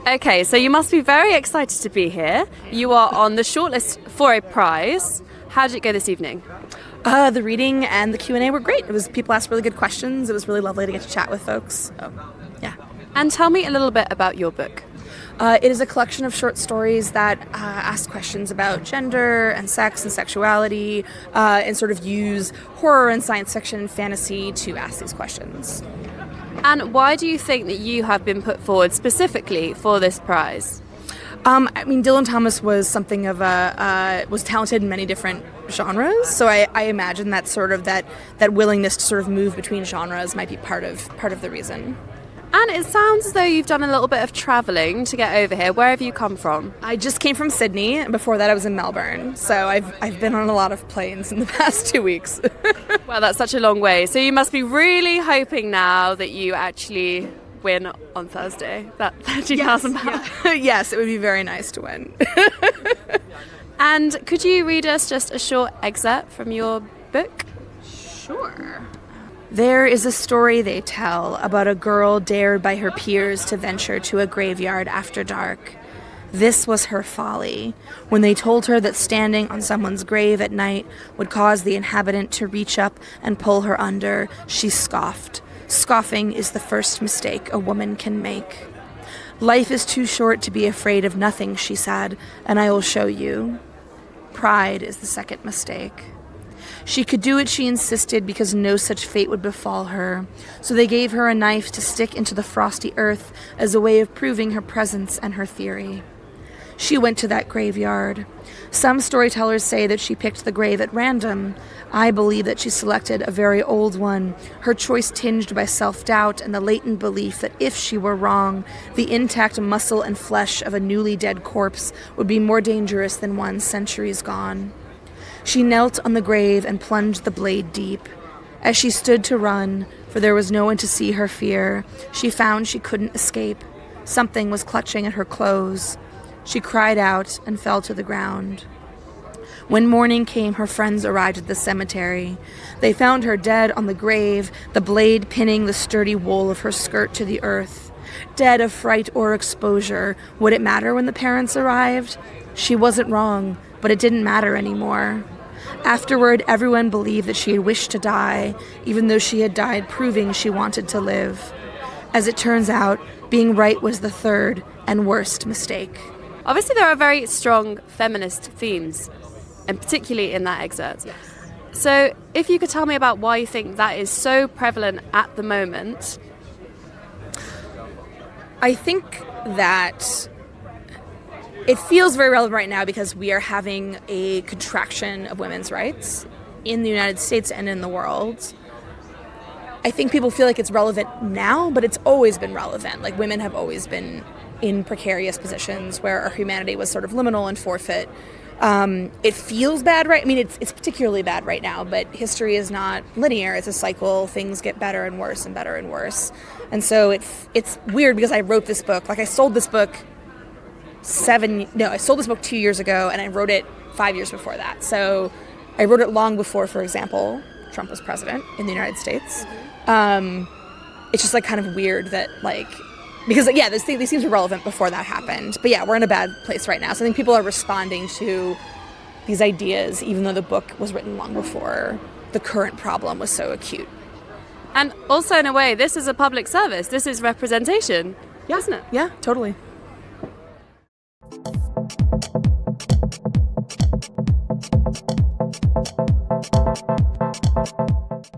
Okay, so you must be very excited to be here. You are on the shortlist for a prize. How did it go this evening? The reading and the Q&A were great. People asked really good questions. It was really lovely to get to chat with folks. So, yeah. And tell me a little bit about your book. It is a collection of short stories that ask questions about gender and sex and sexuality and sort of use horror and science fiction and fantasy to ask these questions. And why do you think that you have been put forward specifically for this prize? Dylan Thomas was something of was talented in many different genres, so I imagine that sort of that willingness to sort of move between genres might be part of the reason. And it sounds as though you've done a little bit of travelling to get over here. Where have you come from? I just came from Sydney, and before that I was in Melbourne, so I've been on a lot of planes in the past 2 weeks. Well, that's such a long way, so you must be really hoping now that you actually win on Thursday, that £30,000. Yeah. Yes, it would be very nice to win. And could you read us just a short excerpt from your book? Sure. There is a story they tell about a girl dared by her peers to venture to a graveyard after dark. This was her folly. When they told her that standing on someone's grave at night would cause the inhabitant to reach up and pull her under, she scoffed. Scoffing is the first mistake a woman can make. Life is too short to be afraid of nothing, she said, and I will show you. Pride is the second mistake. She could do it, she insisted, because no such fate would befall her. So they gave her a knife to stick into the frosty earth as a way of proving her presence and her theory. She went to that graveyard. Some storytellers say that she picked the grave at random. I believe that she selected a very old one, her choice tinged by self-doubt and the latent belief that if she were wrong, the intact muscle and flesh of a newly dead corpse would be more dangerous than one centuries gone. She knelt on the grave and plunged the blade deep. As she stood to run, for there was no one to see her fear, she found she couldn't escape. Something was clutching at her clothes. She cried out and fell to the ground. When morning came, her friends arrived at the cemetery. They found her dead on the grave, the blade pinning the sturdy wool of her skirt to the earth. Dead of fright or exposure, would it matter when the parents arrived? She wasn't wrong, but it didn't matter anymore. Afterward, everyone believed that she had wished to die, even though she had died proving she wanted to live. As it turns out, being right was the third and worst mistake. Obviously, there are very strong feminist themes, and particularly in that excerpt. Yes. So if you could tell me about why you think that is so prevalent at the moment. I think that it feels very relevant right now because we are having a contraction of women's rights in the United States and in the world. I think people feel like it's relevant now, but it's always been relevant. Like, women have always been in precarious positions where our humanity was sort of liminal and forfeit. It feels bad, right? I mean, it's particularly bad right now, but history is not linear. It's a cycle. Things get better and worse and better and worse. And so it's weird because I wrote this book. Like, I sold this book 2 years ago, and I wrote it 5 years before that. So I wrote it long before, for example, Trump was president in the United States. It's just like kind of weird that, like, because these themes were relevant before that happened. But yeah, we're in a bad place right now. So I think people are responding to these ideas, even though the book was written long before the current problem was so acute. And also, in a way, this is a public service. This is representation, isn't it? Yeah, totally.